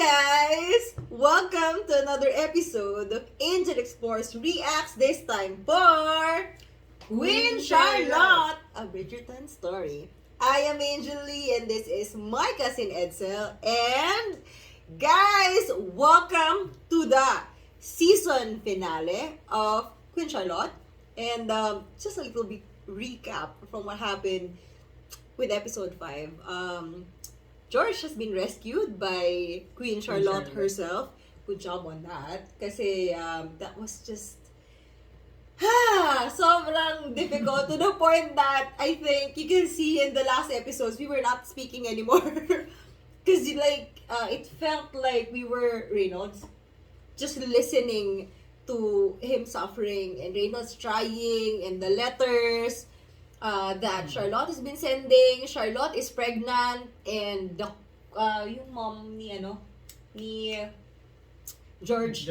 guys! Welcome to another episode of Angel Explores Reacts, this time for Queen Charlotte, a Bridgerton story. I am Angel Lee and this is my cousin Edsel. And guys, welcome to the season finale of Queen Charlotte. And just a little bit recap from what happened with episode 5. George has been rescued by Queen Charlotte herself. Good job on that. Kasi that was just sobrang difficult to the point that I think you can see in the last episodes we were not speaking anymore. Because it felt like we were Reynolds just listening to him suffering and Reynolds trying and the letters that Charlotte has been sending. Charlotte is pregnant and the yung mom ni George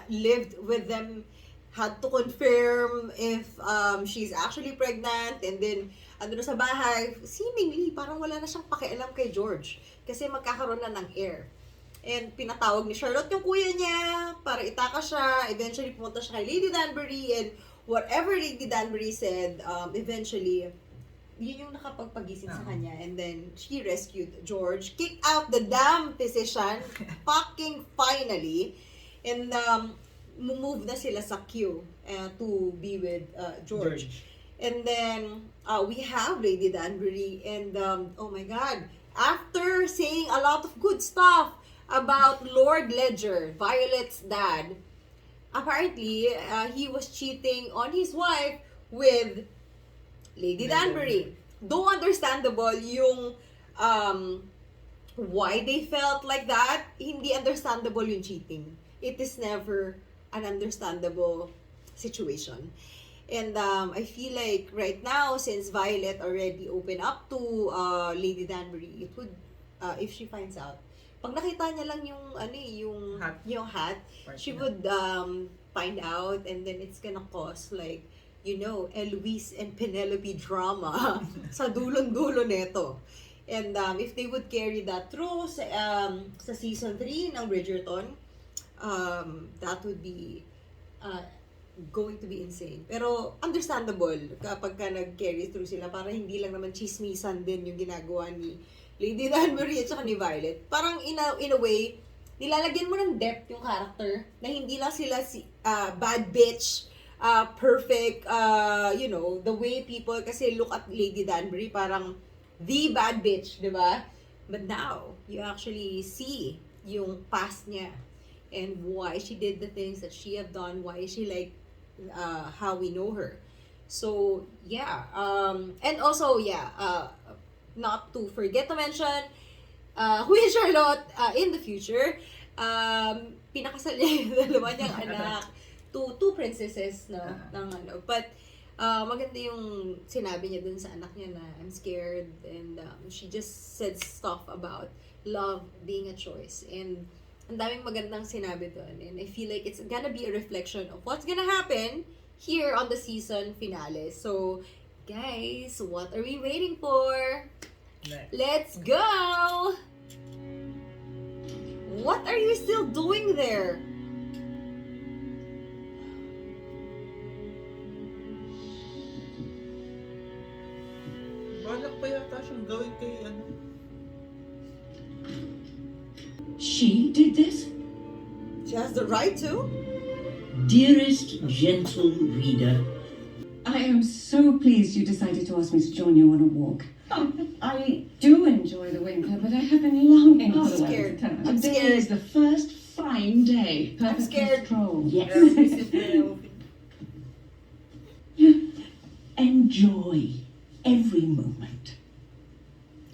lived with them, had to confirm if she's actually pregnant, and then andun sa bahay, seemingly parang wala na siyang pakialam kay George kasi magkakaroon na ng heir. And pinatawag ni Charlotte yung kuya niya para itaka siya. Eventually pumunta siya kay Lady Danbury, and whatever Lady Danbury said, eventually yun yung nakapagpagising sa kanya. And then she rescued George, kicked out the damn physician fucking finally, and move na sila sa queue to be with George. And then we have Lady Danbury, and oh my god, after saying a lot of good stuff about Lord Ledger, Violet's dad, apparently he was cheating on his wife with Lady Danbury. Though understandable yung why they felt like that, hindi understandable yung cheating. It is never an understandable situation. And I feel like right now, since Violet already opened up to Lady Danbury, it would, if she finds out, pag nakita niya lang yung hat, she would find out, and then it's gonna cause Eloise and Penelope drama sa dulong-dulo neto. And if they would carry that through sa season 3 ng Bridgerton, that would be going to be insane. Pero understandable kapag ka nag-carry through sila, para hindi lang naman chismisan din yung ginagawa ni Lady Danbury at saka ni Violet. Parang in a way, nilalagyan mo ng depth yung character na hindi lang sila bad bitch, perfect, the way people kasi look at Lady Danbury parang the bad bitch, di ba? But now, you actually see yung past niya and why she did the things that she have done, why she how we know her. So, yeah. And also, not to forget to mention, Queen Charlotte, in the future, pinakasal niya yung dalawa niyang anak, two princesses, no? But, maganda yung sinabi niya dun sa anak niya na, I'm scared, and she just said stuff about love being a choice. And, ang daming magandang sinabi dun. And I feel like it's gonna be a reflection of what's gonna happen here on the season finale. So, guys, what are we waiting for? Let's go! What are you still doing there? Balak pa yata siyang gawin kay She did this? She has the right to? Dearest gentle reader, I am so pleased you decided to ask me to join you on a walk. I do enjoy the winter, but I have been longing for the weather to turn. I'm today scared. is the first fine day. I'm scared. Stroll. Yes. Enjoy every moment.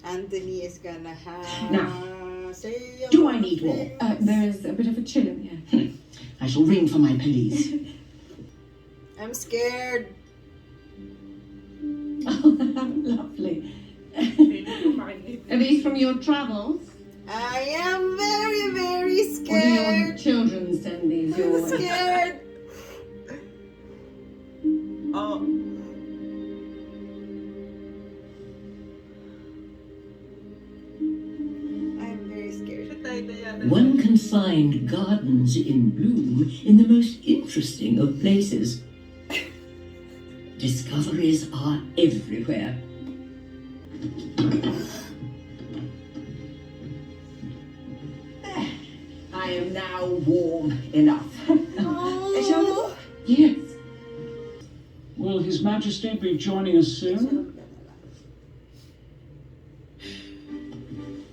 Anthony is gonna have... Now, do I need more? There is a bit of a chill in here. I shall ring for my police. I'm scared. Oh, lovely. Are these from your travels? I am very, very Or do your scared. children send these your I'm way? scared. I'm very scared. Siya tayo One can find gardens in bloom in the most interesting of places. Discoveries are everywhere. I am now warm enough. Oh. Yes. Will His Majesty be joining us soon?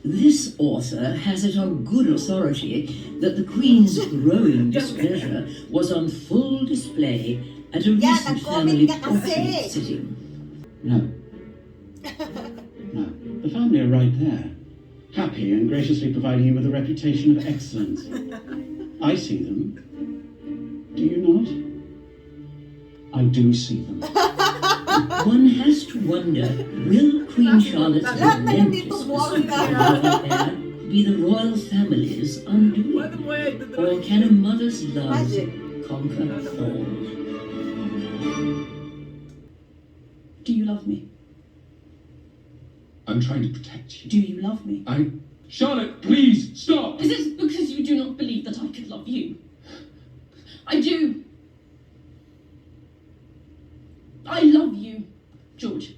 This author has it on good authority that the Queen's growing displeasure was on full display at a recent family nag-comment ka kasi. portrait sitting. No. No. The family are right there. Happy and graciously providing you with a reputation of excellence. I see them. Do you not? I do see them. One has to wonder, will Queen Charlotte's Lahat na yan dito, relentless buwang pursuit of royal heir be the royal family's undoing? Or can a mother's love conquer all? Do you love me? I'm trying to protect you. Do you love me? Charlotte, please, stop! Is it because you do not believe that I could love you? I do. I love you, George.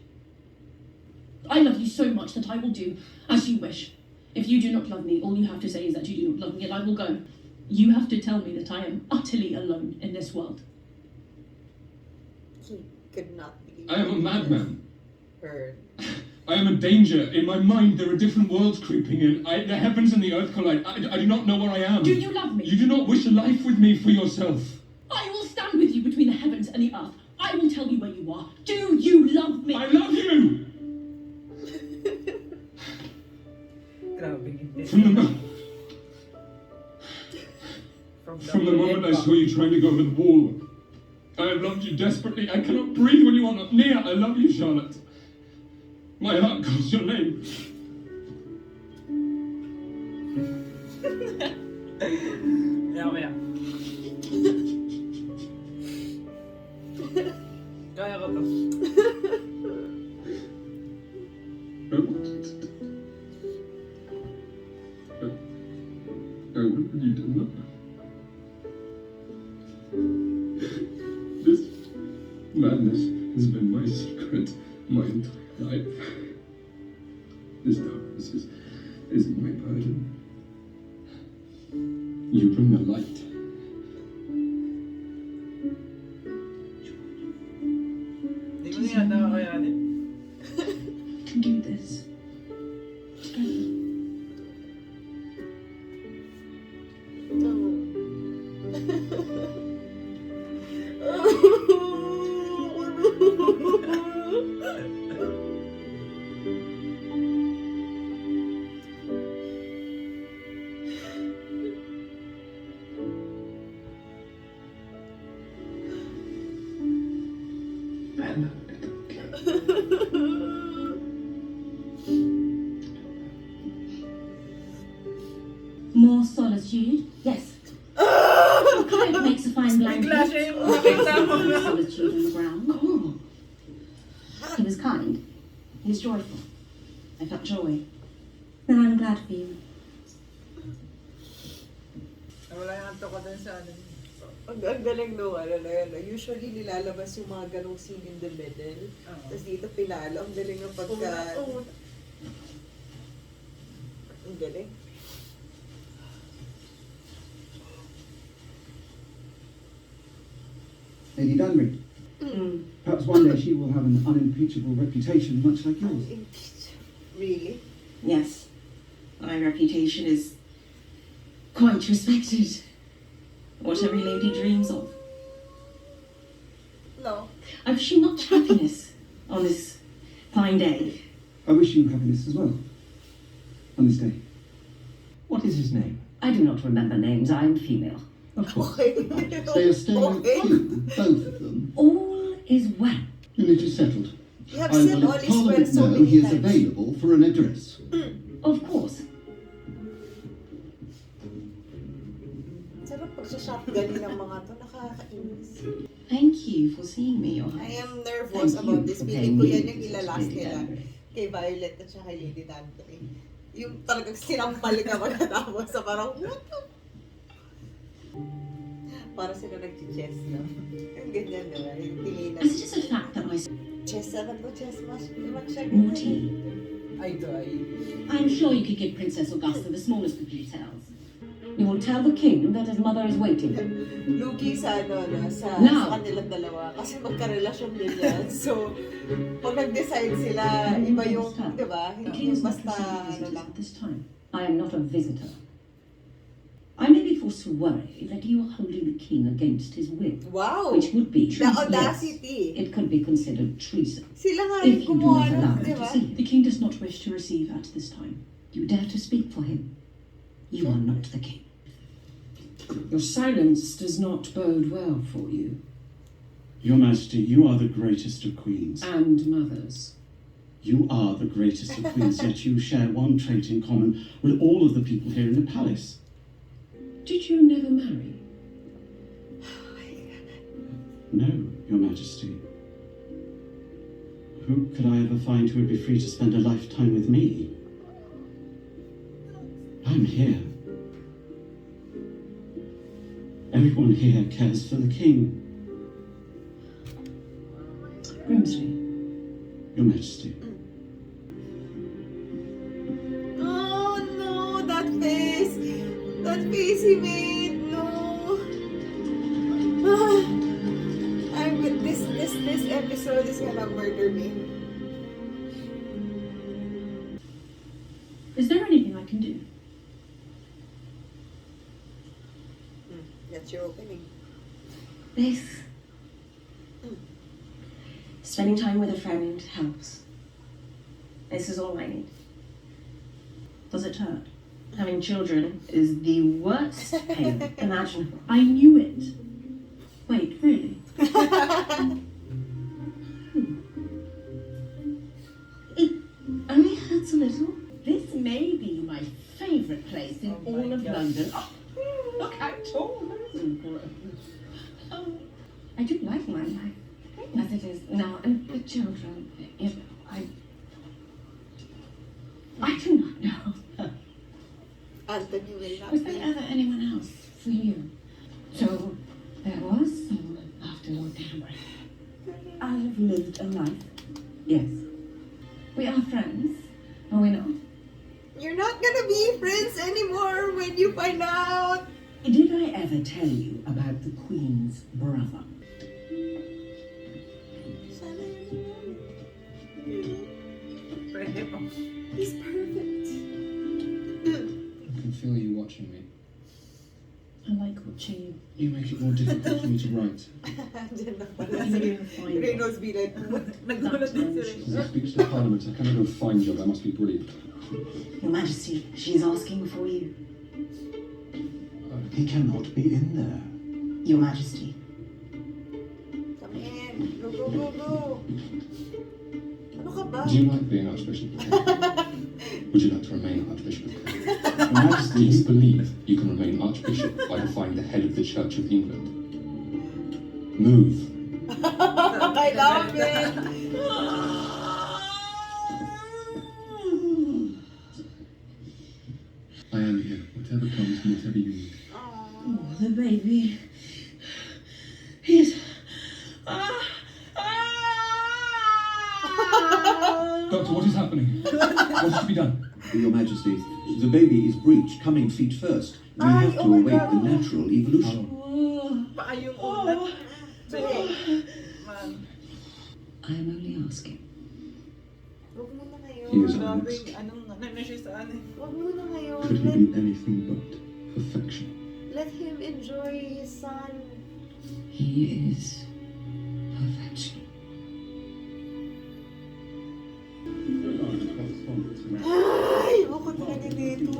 I love you so much that I will do as you wish. If you do not love me, all you have to say is that you do not love me and I will go. You have to tell me that I am utterly alone in this world. He could not believe I am a madman. Heard. I am a danger. In my mind, there are different worlds creeping in. The heavens and the earth collide. I do not know where I am. Do you love me? You do not wish a life with me for yourself. I will stand with you between the heavens and the earth. I will tell you where you are. Do you love me? I love you! From the moment I saw you trying to go over the wall, I have loved you desperately. I cannot breathe when you are not near. I love you, Charlotte. My heart calls your name. Kaya ko to. I want you to know. This madness has been my secret my entire life. This darkness is my burden. You bring the light. Hindi ko niya nakakayanin. We can do this together. More solitude? Yes. Kind makes a fine blanket. Bigla siya yung nakita mo. Solitude on the ground. Oh. He was kind. He was joyful. I felt joy. Then I'm glad for you. Wala yung anto ko dun sa ano. Ang galing no, ano na yun. Usually nilalabas yung mga ganong scene in the middle. Tapos dito pinalo. Ang galing ng pagka... Ang galing. Lady Danbury. Perhaps one day she will have an unimpeachable reputation much like yours. Really? Yes. My reputation is quite respected. What every lady dreams of. No. I wish you much happiness on this fine day. I wish you happiness as well on this day. What is his name? I do not remember names, I am female. Of course. Okay. They are staying with Okay. you, both of them. All is well. And it is settled. You have I will said all let is well Parliament so know many he is times. available for an address. Of course. Sarap pag-shotgunin ng mga to. Nakakainis. Thank you for seeing me, Your I Highness. am nervous Thank about you this. for Feeling paying ko me yan yung this, ilalas Lady nila. Danbury. Kay Violet at saka kay Lady Danbury. Yung talagang sinampal ka pagkatapos sa parang, what the? Para sila nag-chess, no? Yung ganyan, diba? Yung tinginan. As it is a fact that Chess 7 ko, chess match. Siya more tea. Ay, ito ay. I'm sure you could give Princess Augusta the smallest of details. You will tell the king that his mother is waiting. Lugi sa ano, no, sa No. kanilang dalawa. Kasi magkarelasyon din yan. So, pag nag-decide sila, iba yung, di ba? The Hindi king is not basta, receiving ano visitors lang. at this time. I am not a visitor. I may be forced to worry that you are holding the king against his will, Wow! which would be The treason. audacity! It could be considered treason. Sila nga If rin you do kumuha not allow nun, di him to ba? see The king does not wish to receive at this time. you dare to speak for him. You are not the king. Your silence does not bode well for you. Your Majesty, you are the greatest of queens. And mothers. You are the greatest of queens, yet you share one trait in common with all of the people here in the palace. Did you never marry? No, Your Majesty. Who could I ever find who would be free to spend a lifetime with me? I'm here. Everyone here cares for the king, Grimsby. Your Majesty. Oh no, that face! That face he made, no! I'm with this episode is gonna murder me. Is there anything I can do? That's your opening. This. Spending time with a friend helps. This is all I need. Does it hurt? Having children is the worst pain imaginable. I knew it. Wait, really? It only hurts a little. This may be my favourite place in Oh all my of God. London. Oh, look how tall those are growing. I do like my life as it is now, and the children. You know, I do not know. Anthony will not Was be. there ever anyone else for you? So there was someone after Lord Danbury. I have lived a life. Yes. We are friends, are we not? You're not gonna be friends anymore when you find out. Did I ever tell you about the Queen's brother? Pwede pa. He's perfect. I can feel you watching me. I like watching you. You make it more difficult for me to write. Diyan na pala You si really find it. Reynolds be like, Nagulat din si As I speak to the Parliament, I cannot go find you. That must be brilliant. Your Majesty, she is asking for you. He cannot be in there. Your Majesty. come in. Go, go, go, go. Ano ka ba? Do you like being Archbishop of Kent? Would you like to remain Archbishop of Kent? Your Majesty, Do you believe you can remain Archbishop by defying the head of the Church of England? Move. I love it. I am here. Whatever comes and whatever you need. Oh, the baby. He's. Doctor, what is happening? What is to be done? Your Majesty, the baby is breech, coming feet first. We have to oh my await God. the natural evolution. Paa yung ulat. Sige. Man. I am only asking. Huwag mo na ngayon. He is Grabe, honest. anong na siya sa ano. Huwag mo na ngayon. Could he be anything but perfection? Let him enjoy his son. He is perfection. Ay, bukod ka din dito.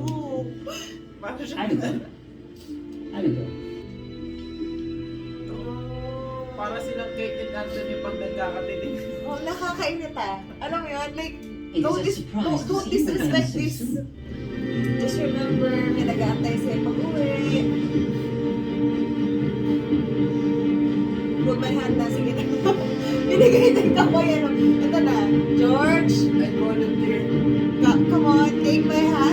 Paano siya? Abigail. Abigail. Para silang Kate and Anthony pag nagkakatinig. Oh, nakakainit ah. Alam mo yun, like, It don't, is a surprise to don't see you again disrespect so this. soon. Just remember, may nag-aantay sa'yo pag-uwi. Hold my hand na, sige na. Binigay din ako yan. Ito na, George, I volunteer. come on, take my hand.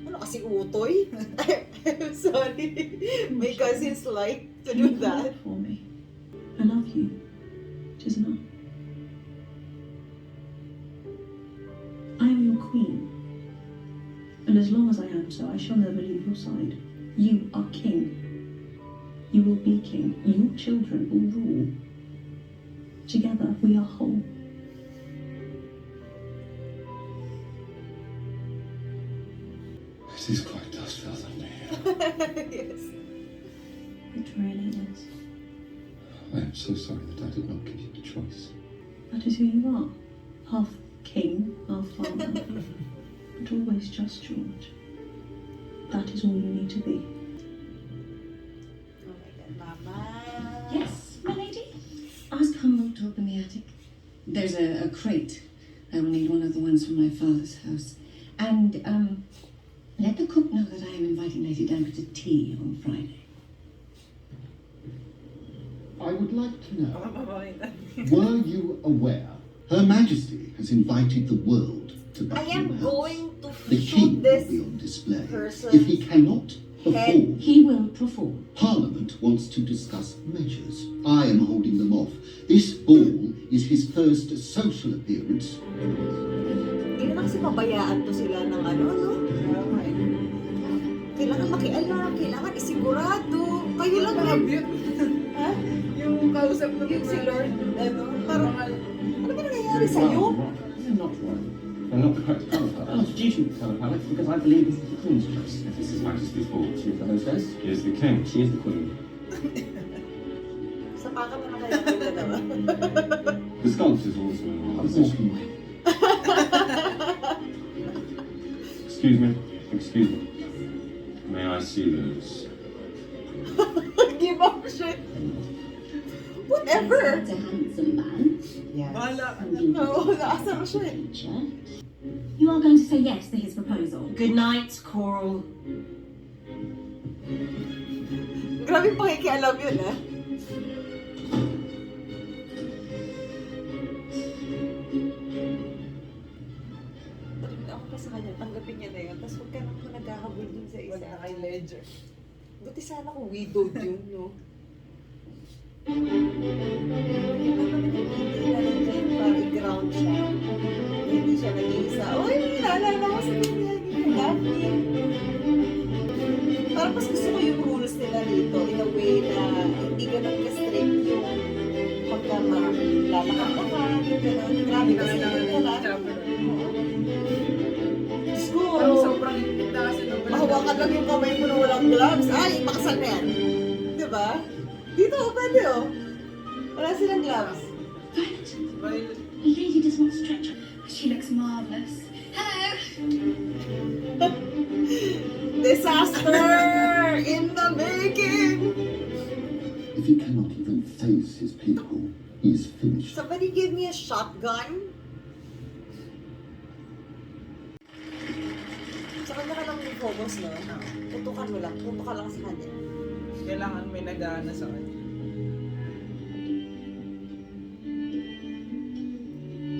Ano kasi utoy? I'm sorry. My cousins like to do that. For me. I love you. Tis enough. I am your queen. And as long as I am so, I shall never leave your side. You are king. You will be king. Your children will rule. Together we are whole. It is quite dust feather me. Yes. It really is. I am so sorry that I did not give you the choice. That is who you are. Half king, half father. But always just George. That is all you need to be. Oh my God, Mama. Yes, my lady? Ask Humble to open the attic. There's a crate. I will need one of the ones from my father's house. And, let the cook know that I am inviting Lady Danbury to tea on Friday. I would like to know, were you aware Her Majesty has invited the world to I Buckingham am House? going to The shoot king will this be on display. person If he cannot perform, He will perform. Parliament wants to discuss measures. I am holding them off. This ball is his first social appearance. Hindi na kasi pabayaan to sila ng ano? Kailangan makialam, kailangan isigurado. Kayo lang ha? Yung kausap na Yung si Lord, ano? Parang, ano ba nangyayari sa'yo? You're not wrong. They're not the correct colour palette. Oh, it's due to the colour palette because I believe this is the Queen's choice. If this is Majesty's ball, she is the hostess, he is the king, she is the Queen. Sapakan mo na kaya kayo dalawa. The sculpt is also in the position. Excuse me. Excuse me. May I see those? Give up shit. Whatever. That's a handsome man. Yes. Bahala ka na. Oo, naasa ko siya eh. You are going to say yes to his proposal. Good night, Coral. Grabe pakikialam yun ah. Ako pa sa kanya, tanggapin niya na yun. Tapos huwag ka nang naghahabol dun sa isa. Wala na kay Ledger. Buti sana kung widowed yun, no? Hindi naman yung hindi na nandiyan para i-ground siya. Hindi siya nag-iisa. Uy, naalala ko sa kanya. Happy. Parang mas gusto ko yung rules nila dito in a way na hindi ganun ka-strict yung pagka lalakang-lakang, yung ganun. Grabe kasi yung ganun. Diyos ko, Parang sobrang higpit na kasi nung mahawakan lang yung kamay mo na walang gloves. Ay, makasal na yan. Diba? Dito, pwede oh. Wala silang gloves. Violet. The lady does not stretch. She looks marvellous. Hello! Disaster in the making! If he cannot even face his people, he is finished. Somebody give me a shotgun. Sa kanya ka lang yung focus, no? Tutukan mo lang. Tutukan lang sa kanya. Kailangan may nag-aana sa kanya.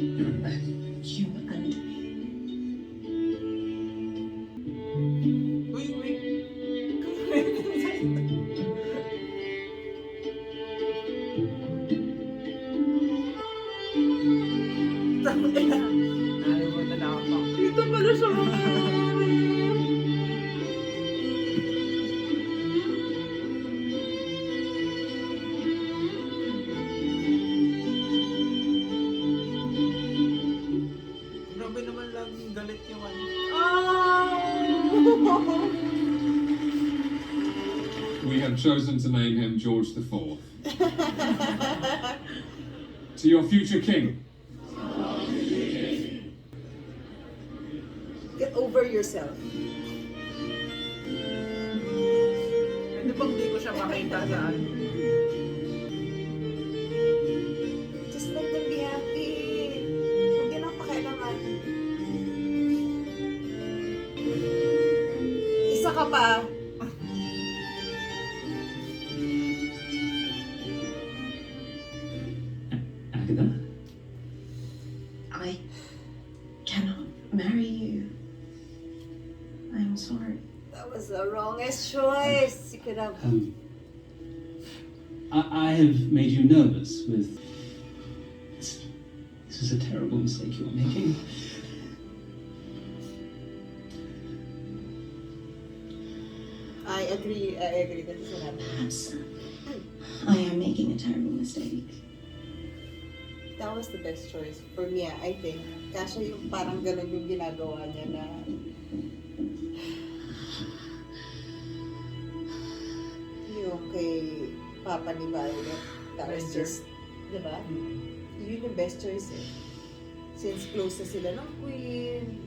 You and me. You and me. Uy, uy. Ayaw mo na lang ako. Dito pala siya mga Grabe naman laging galit yung ano. We have chosen to name him George IV. To your future king. Get over yourself. Pwede bang di ko siya makita sa ano? Just let them be happy. Huwag yun ang pakialaman. Isa ka pa. Agatha? I cannot marry you. I'm sorry. That was the wrongest choice. You could have. I have made you nervous with... This is a terrible mistake you're making. I agree that is an Perhaps I am making a terrible mistake. That was the best choice for me, I think. Kasi yung parang ganun yung ginagawa niya na yung kay Papa ni Violet. That was just, diba? Yun yung best choice eh. Since close na sila ng Queen,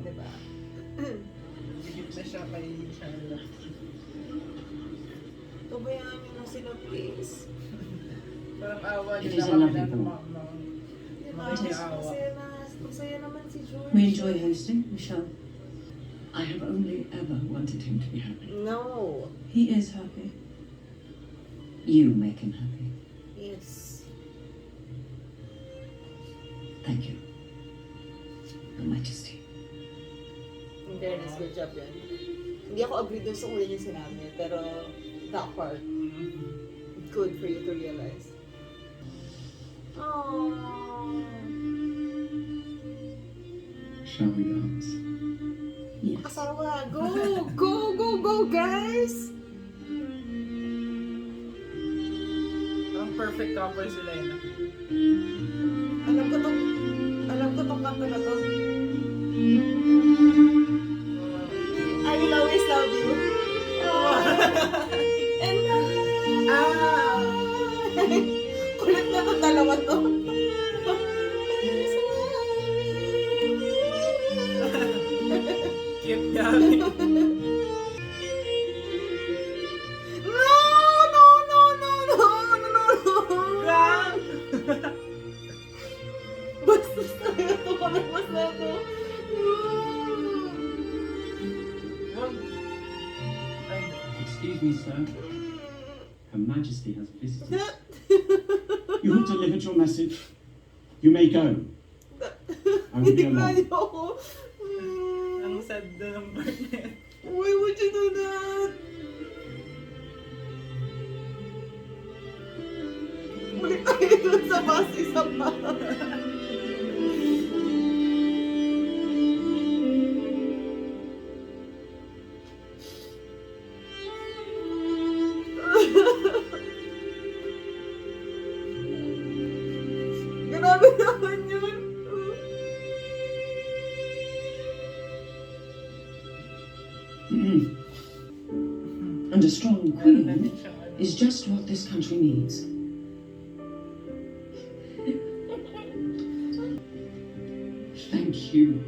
diba? Higit na siya kay Charlotte. Pabayaan niyo na sila, please. Parang awa It niyo is na a kami lovely na ball. Diba? It is. Masaya naman si George. We enjoy hosting, Michelle. I have only ever wanted him to be happy. No. He is happy. You make him happy. Yes. Thank you, Your Majesty. In fairness, good job yan. Hindi ako agree dun sa uli niya sinabi, pero that part, good for you to realize. Aww. Shall we dance? Asawa, go! Go, go, go, guys! Ang perfect couple sila yun. Alam ko tong kanta na to. I will always love you. And kulit na tong dalawa to. Cute gami. Excuse me, sir. Her Majesty has visited. You have delivered your message. You may go. I will be along. Ang sad na ng part na yan. Why would you do that? Balik tayo dun sa bus, isa pa. Grabe naman yun. And a strong queen is just what this country needs. Thank you.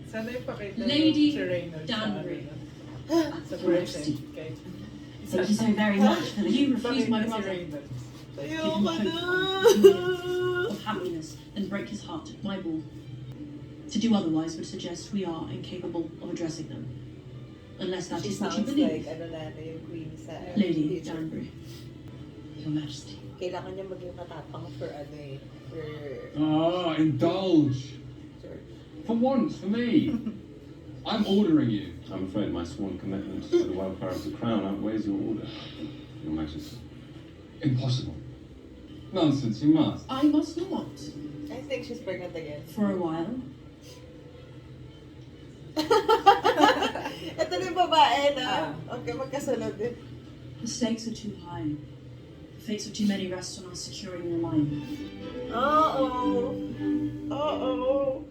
Sana ipakita Lady si Reynolds Danbury. sa present. Kay Thank you so very much for the You refuse my si brother. Reynolds. Ayoko na. Of happiness and break his heart at my ball. To do otherwise would suggest we are incapable of addressing them. Unless that She is what you sounds believe. like, ano na, yung queen sa Lady future. Danbury. Your Majesty. Kailangan niya maging matapang for ano eh, for Ah, indulge. George. For once, for me. I'm ordering you. I'm afraid my sworn commitment to the welfare of the crown outweighs your order, Your Majesty. Impossible. Nonsense, you must. I must not. I think she's pregnant again. For a while. Ito na yung babae na. Okay, magkasunod din. The stakes are too high. The fates of too many rest on us securing the line. Oo. Oo.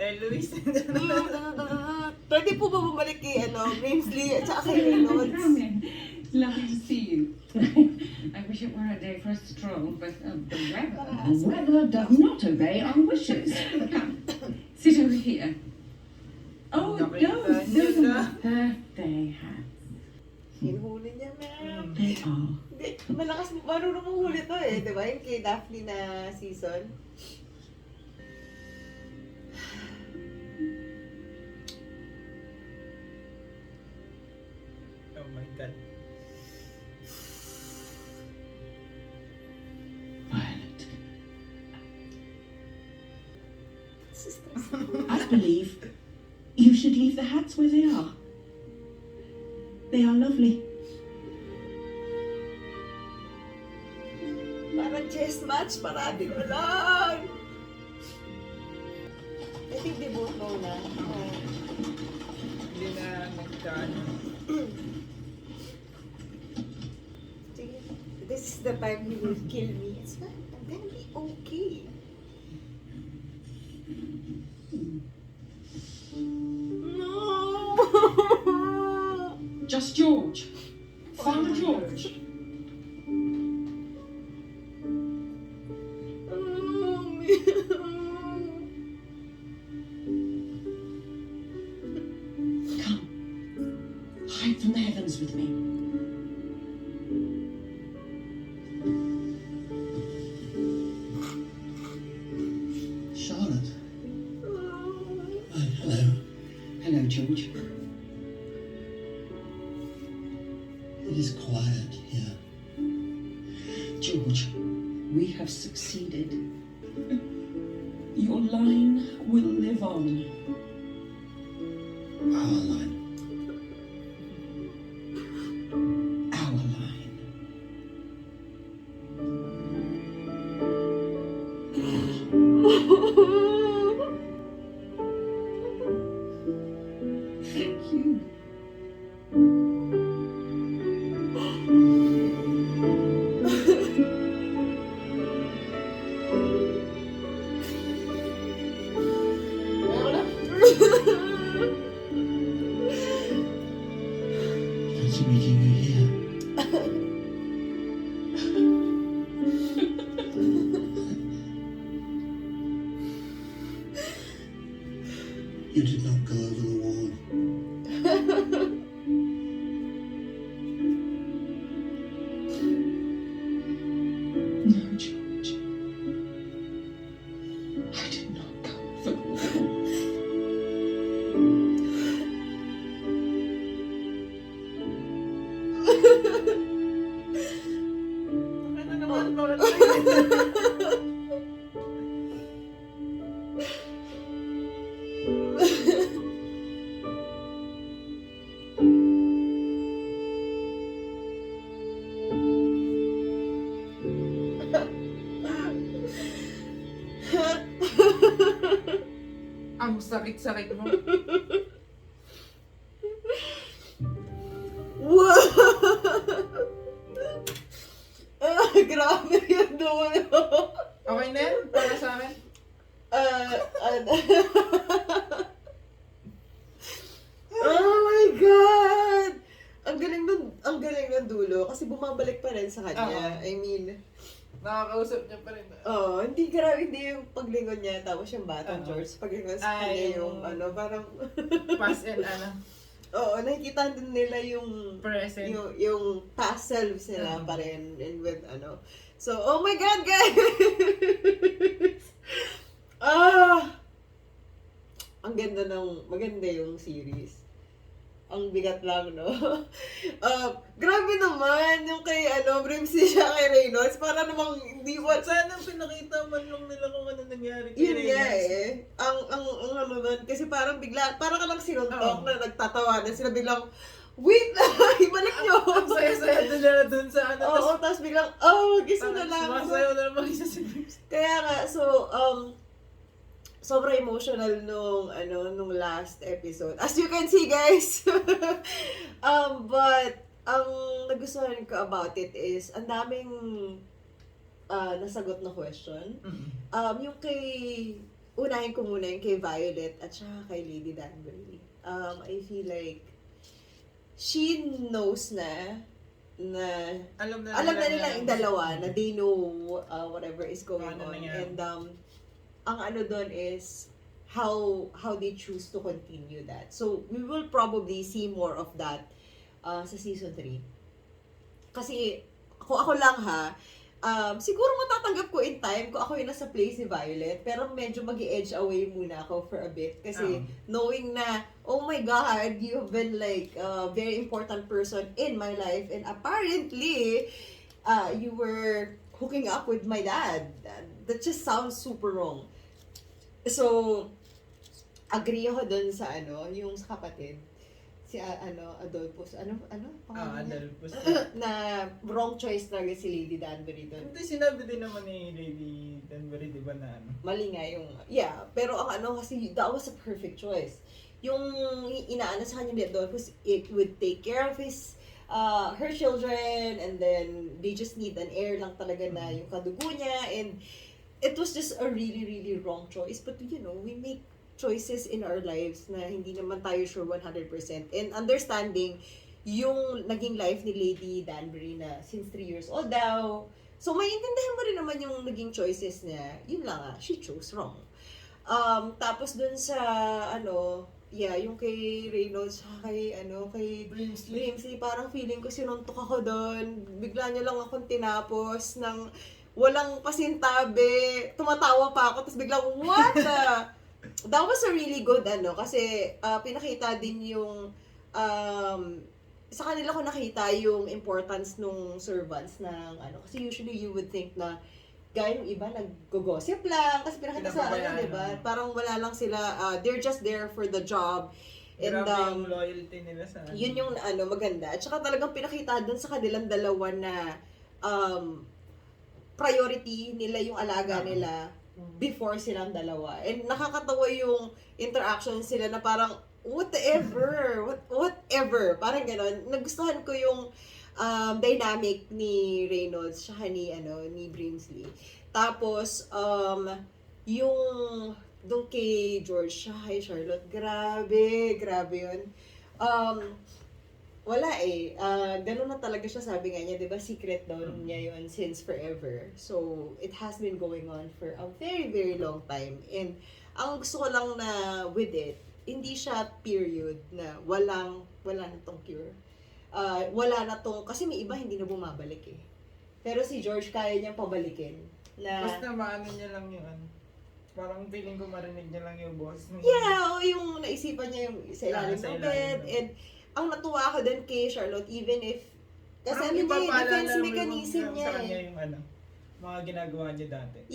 Luis. Pwede po ba bumalik kay Grimsley at saka kay Reynolds? Lovely to see you. I wish it were a day for a stroll, but the weather does not obey our wishes. Come, sit over here. Oh, no, those are my birthday hats. Hinhuli niya, ma'am. They are. Hindi, malakas, marunong mahuli to eh, di ba? Yung kay Daphne na season. Oh my God. I believe you should leave the hats where they are. They are lovely. Parang chess match, parati mo lang. I think they both know na. Hindi na nagkaano. Sige, this is the time he will kill me. It's fine. I'm gonna be okay. No! Just George. Father George. Come. Hide from the heavens with me. Charlotte. Hello. Hello, George. It is quiet here. George, we have succeeded. Your line will live on. Our line. Our line. Thank you. Fancy meeting you here. You did not go over the wall. No, George. I did not go for the wall. Ano naman, bakit ang sakit-sakit mo? Wow! Grabe yung dulo. Okay na yan? Para sa akin? Oh my God! Ang galing ng dulo kasi bumabalik pa rin sa kanya. I mean, Nakakausap niya pa rin. hindi yung paglingon niya tapos yung batang George. Paglingon sa kanya yung parang Past and ano. Oo, nakikita din nila yung Present. yung past selves nila pa rin and with So, oh my God, guys! Maganda yung series. Ang bigat lang, no? Grabe naman yung kay, Brimsy siya kay Reynolds. Para namang hindi Sana pinakita man lang nila kung ano nangyari kay Yun nga Reynolds. Ang ano nun, kasi parang bigla, parang ka lang sinuntok na nagtatawanan. Sila biglang, wait na, ibalik nyo! Ang saya-saya nila dun sa ano. Oo, tapos biglang, gisa na lang. Sumasayaw na naman isa si Brimsy. Kaya nga, so, sobrang emotional nung last episode. As you can see, guys. But, ang nagustuhan ko about it is, ang daming nasagot na question. Yung unahin ko muna yung kay Violet at saka kay Lady Danbury. I feel like, she knows na Alam na nila yung dalawa na they know whatever is going Ano on. nangyari. And ang doon is how they choose to continue that. So, we will probably see more of that sa season 3. Kasi, kung ako lang siguro matatanggap ko in time kung ako yung nasa place ni Violet, pero medyo mag-edge away muna ako for a bit. Kasi, knowing na, oh my God, you have been like a very important person in my life, and apparently, you were hooking up with my dad. That just sounds super wrong. So, agree ako dun sa yung sa kapatid. Si Adolphus. Ano pangalan niya? Adolphus. Na wrong choice talaga si Lady Danbury dun. Hindi, sinabi din naman ni Lady Danbury, di ba na Mali nga yung, pero ang kasi, that was a perfect choice. Yung inaano sa kanya ni Adolphus, it would take care of her children, and then they just need an heir lang talaga na yung kadugo niya, and it was just a really, really wrong choice. But we make choices in our lives na hindi naman tayo sure 100%. And understanding yung naging life ni Lady Danbury na since 3 years old daw. So, maintindihan mo rin naman yung naging choices niya. Yun lang she chose wrong. Tapos dun sa, yung kay Reynolds, kay Brimsley, parang feeling ko sinuntok ako dun. Bigla niya lang akong tinapos ng walang pasintabi. Tumatawa pa ako, tapos biglang, what the? That was a really good, kasi pinakita din yung, sa kanila ko nakita yung importance nung servants ng, kasi usually you would think na, gaya yung iba, nag-gossip lang, kasi pinakita sa diba? Parang wala lang sila, they're just there for the job. And, grabe yung loyalty nila sa yun yung, maganda. At saka talagang pinakita dun sa kanilang dalawa na, priority nila yung alaga nila, before silang dalawa. And nakakatawa yung interaction sila na parang whatever, parang gano'n. Nagustuhan ko yung dynamic ni Reynolds tsaka ni Brimsley. Tapos yung doon kay George tsaka kay Charlotte, grabe yun. Wala ganun na talaga siya, sabi nga niya, 'di ba? Secret daw niya yun since forever. So, it has been going on for a very, very long time. And ang gusto ko lang na with it, hindi siya period na wala na tong cure. Wala na tong, kasi may iba hindi na bumabalik Pero si George kaya niyang pabalikin. Na, basta maano niya lang yung parang feeling ko marinig niya lang yung boss. Yung naisipan niya yung sa ilalim ng bed. And ang natuwa ako din kay Charlotte, even if, kasi defense mechanism niya yung mga ginagawa niya dati.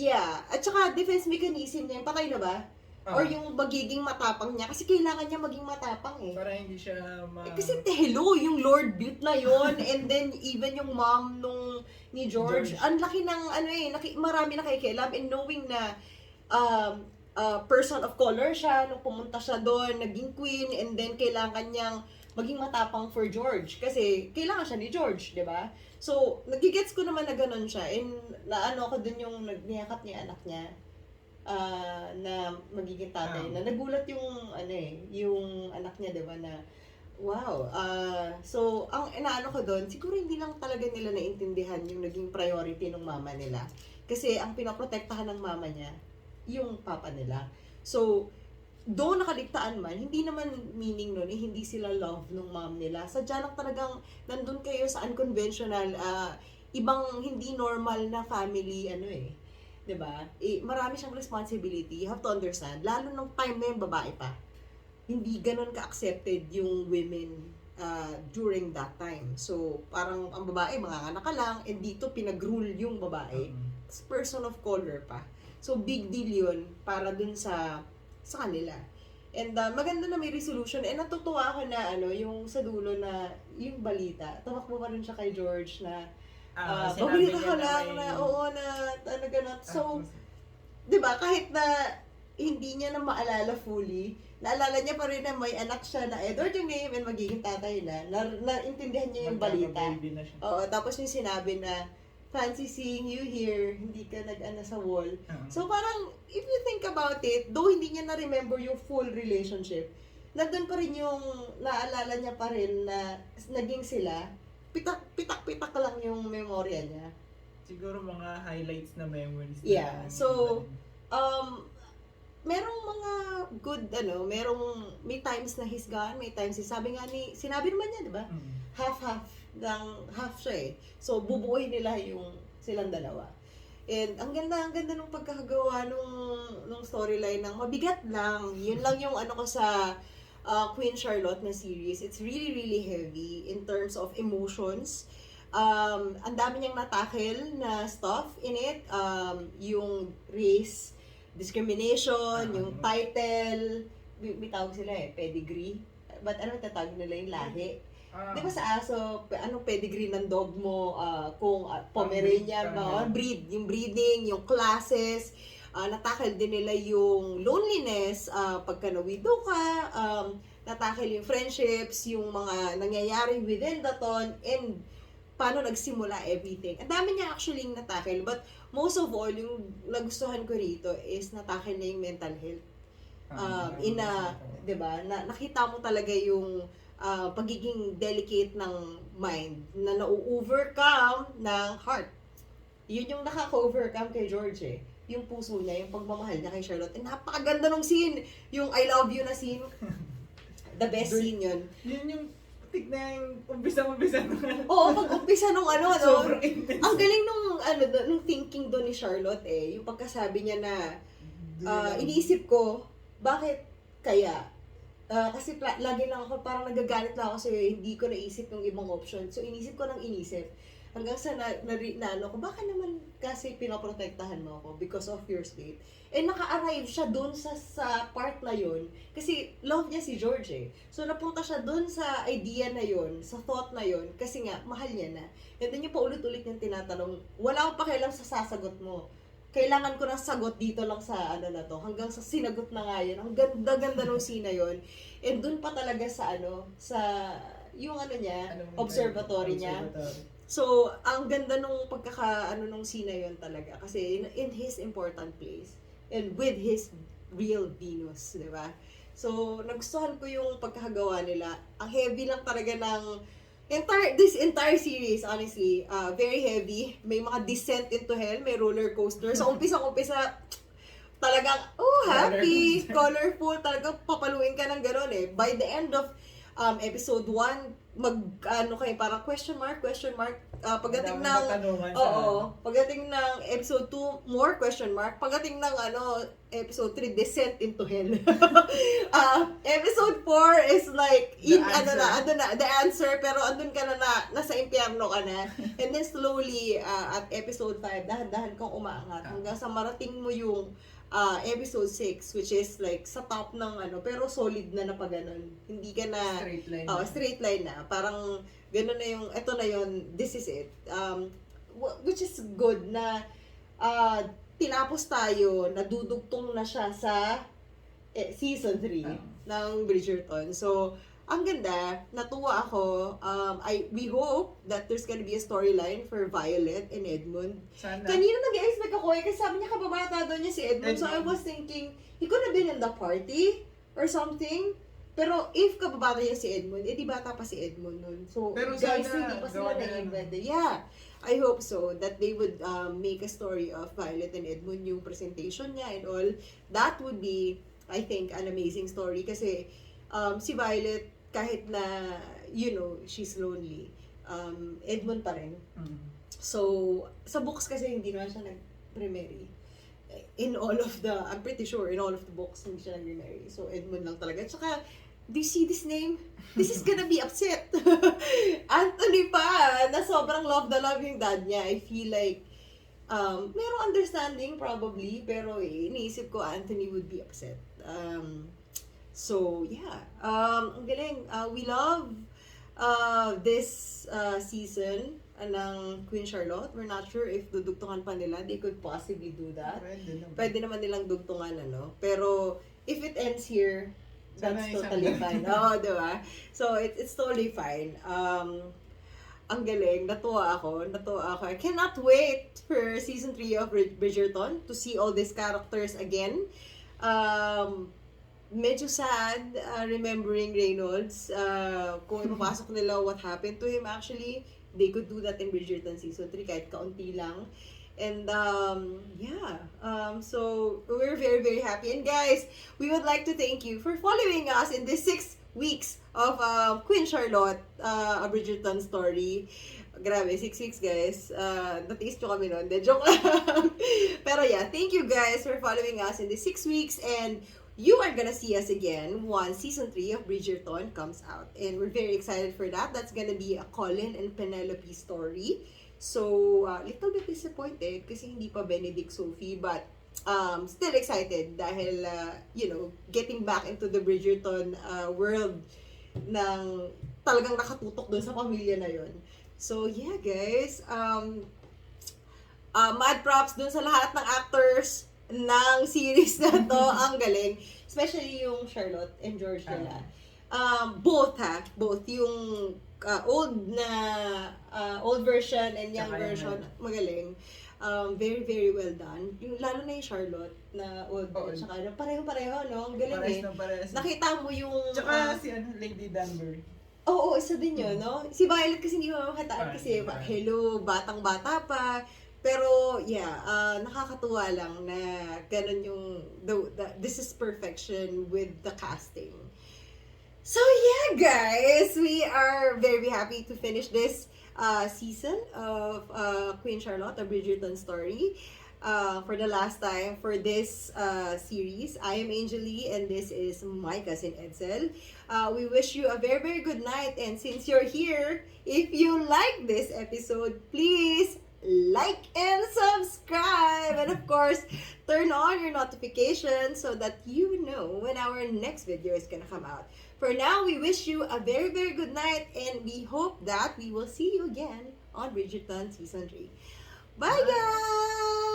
At saka defense mechanism niya, patay na ba? Or yung magiging matapang niya, kasi kailangan niya maging matapang para hindi siya kasi hello, yung Lord built na yon. And then even yung mom ni George. Ang laki ng marami nakikialam, and knowing na person of color siya, nung pumunta siya doon, naging queen, and then kailangan niyang maging matapang for George. Kasi kailangan siya ni George, di ba? So, nagigets ko naman na ganun siya. And naano ko dun yung niyakap niya anak niya na magiging tatay. Na nagulat yung yung anak niya, di ba, na wow. So, ang inaano ko dun, siguro hindi lang talaga nila naintindihan yung naging priority ng mama nila. Kasi ang pinoprotektahan ng mama niya, yung papa nila. So, doon nakaligtaan man, hindi naman meaning nun, hindi sila love nung mom nila. Sadya lang talagang nandun kayo sa unconventional, ibang hindi normal na family, diba? Marami siyang responsibility. You have to understand, lalo nung time na yung babae pa. Hindi ganun ka-accepted yung women during that time. So, parang ang babae, mga anak ka lang, and dito pinag-rule yung babae. It's person of color pa. So, big deal yun para dun sa kanila. And maganda na may resolution. And natutuwa ako na yung sa dulo na yung balita. Tumakbo pa rin siya kay George na babalita ka lang na talaga na. So, di ba, kahit na hindi niya na maalala fully, naalala niya pa rin na may anak siya na Edward yung name and magiging tatay na. Naintindihan niya yung balita. Tapos yung sinabi na fancy seeing you here, hindi ka nag-ana sa wall. So parang, if you think about it, though hindi niya na-remember yung full relationship, nandun pa rin yung, naalala niya pa rin na naging sila, pitak-pitak lang yung memorya niya. Siguro mga highlights na memories. So, merong mga good, may times na he's gone, may times sinabi naman niya, di ba? Half siya So, bubuoy nila yung silang dalawa. And ang ganda nung pagkakagawa nung storyline ng mabigat lang. Yun lang yung ko sa Queen Charlotte na series. It's really, really heavy in terms of emotions. Ang dami niyang natackle na stuff in it. Yung race discrimination, yung title, may tawag sila pedigree. But ano tatawag nila yung lahi? Di ba sa aso, anong pedigree ng dog mo, kung Pomeranian, breed, yung breeding, yung classes, natakil din nila yung loneliness, pagka na-widow ka, natakil yung friendships, yung mga nangyayari within the ton, and paano nagsimula everything. Ang dami niya actually natakil, but most of all, yung nagustuhan ko rito is natakil na yung mental health. Diba, nakita mo talaga yung pagiging delicate ng mind na na-overcome ng heart. Yun yung nakaka-overcome kay George yung puso niya, yung pagmamahal niya kay Charlotte. And napakaganda nung scene, yung I love you na scene. The best scene yun. Yun yung tignan yung umpisa nung Oo, pag-umpisa nung sobrang intense. Ang galing nung thinking doon ni Charlotte yung pagkasabi niya na iniisip ko, bakit kaya? Kasi lagi lang ako, parang nagagalit lang ako sa'yo, hindi ko naisip yung ibang option. So, inisip ko ng inisip. Hanggang sa ano ko, baka naman kasi pinoprotektahan mo ako because of your state. And naka-arrive siya dun sa part na yun. Kasi love niya si George So, napunta siya dun sa idea na yun, sa thought na yun, kasi nga, mahal niya na. And then yung paulit-ulit niyang tinatanong, wala akong pakialam sa sasagot mo. Kailangan ko ng sagot dito lang sa na to. Hanggang sa sinagot na nga yun. Ang ganda-ganda nung scene na yun. And dun pa talaga sa sa yung niya, observatory niya. So, ang ganda nung nung scene na yun talaga. Kasi in his important place. And with his real Venus, di ba? So, nagustuhan ko yung pagkakagawa nila. Ang heavy lang talaga ng this entire series, honestly, very heavy. May mga descent into hell, may roller coaster. So, umpisa, talagang, happy, colorful, talagang papaluin ka ng gano'n By the end of episode 1, kayo, parang question mark, pagdating ng, pagdating ng episode 2, more question mark, pagdating ng, episode 3, descent into hell. Episode 4 is like, the answer, pero andun ka na, nasa impyerno ka na. And then slowly, at episode 5, dahan-dahan kang umaangat, hanggang sa marating mo yung, episode 6, which is like sa top ng pero solid na pag ganun. Hindi ka na straight line na. Parang ganun na yung ito na yun, this is it. Which is good na tinapos tayo, nadudugtong na siya sa season 3 ng Bridgerton. So, ang ganda, natuwa ako. We hope that there's gonna be a storyline for Violet and Edmund. Sana. Kanina nag-expect ako kasi sabi niya kababata daw niya si Edmund. So I was thinking, he could have been in the party or something. Pero if kababata niya si Edmund, di bata pa si Edmund nun. So, pero guys, sana, hindi pa sila na-invent. Yeah. I hope so that they would make a story of Violet and Edmund, yung presentation niya and all. That would be, I think, an amazing story kasi si Violet, kahit na, she's lonely, Edmund pa rin. So, sa books kasi hindi naman siya nag-remarry. I'm pretty sure, in all of the books, hindi siya nag-remarry. So, Edmund lang talaga. Tsaka, do you see this name? This is gonna be upset. Anthony pa, na sobrang love yung dad niya. I feel like, merong understanding probably, pero iniisip ko Anthony would be upset. So, yeah. Ang galing. We love this season ng Queen Charlotte. We're not sure if dudugtungan pa nila. They could possibly do that. Pwede naman nilang dugtungan, Pero, if it ends here, that's totally fine. Diba? So, it's totally fine. Ang galing. Natuwa ako. I cannot wait for season 3 of Bridgerton to see all these characters again. Medyo sad remembering Reynolds. Kung ipapasok nila what happened to him actually, they could do that in Bridgerton season 3 kahit kaunti lang. And so we're very, very happy. And guys, we would like to thank you for following us in this 6 weeks of Queen Charlotte, a Bridgerton story. Grabe, 6 weeks guys. Natiis nyo kami nun. Joke lang. Pero yeah, thank you guys for following us in this 6 weeks, and you are gonna see us again once season 3 of Bridgerton comes out. And we're very excited for that. That's gonna be a Colin and Penelope story. So, little bit disappointed kasi hindi pa Benedict Sophie, but still excited dahil, getting back into the Bridgerton world ng talagang nakatutok dun sa pamilya na yon. So, yeah, guys. Mad props dun sa lahat ng actors ng series na to. Ang galing. Especially yung Charlotte and George nila. Both. Yung old version and young version. Magaling. Very, very well done. Yung, lalo na yung Charlotte na old version. Tsaka pareho-pareho, no? Ang galing Parehas. Nakita mo yung... Tsaka si Lady Danbury. Oo, isa din yun, no? Si Violet kasi hindi mo makataan kasi, hello, batang-bata pa. Pero, yeah, nakakatuwa lang na ganun yung, this is perfection with the casting. So, yeah, guys, we are very happy to finish this season of Queen Charlotte, a Bridgerton story. For the last time for this series. I am Angel Lee and this is my cousin Edsel. We wish you a very, very good night. And since you're here, if you like this episode, please like and subscribe. And of course, turn on your notifications so that you know when our next video is gonna come out. For now, we wish you a very, very good night and we hope that we will see you again on Bridgerton Season 3. Bye, guys!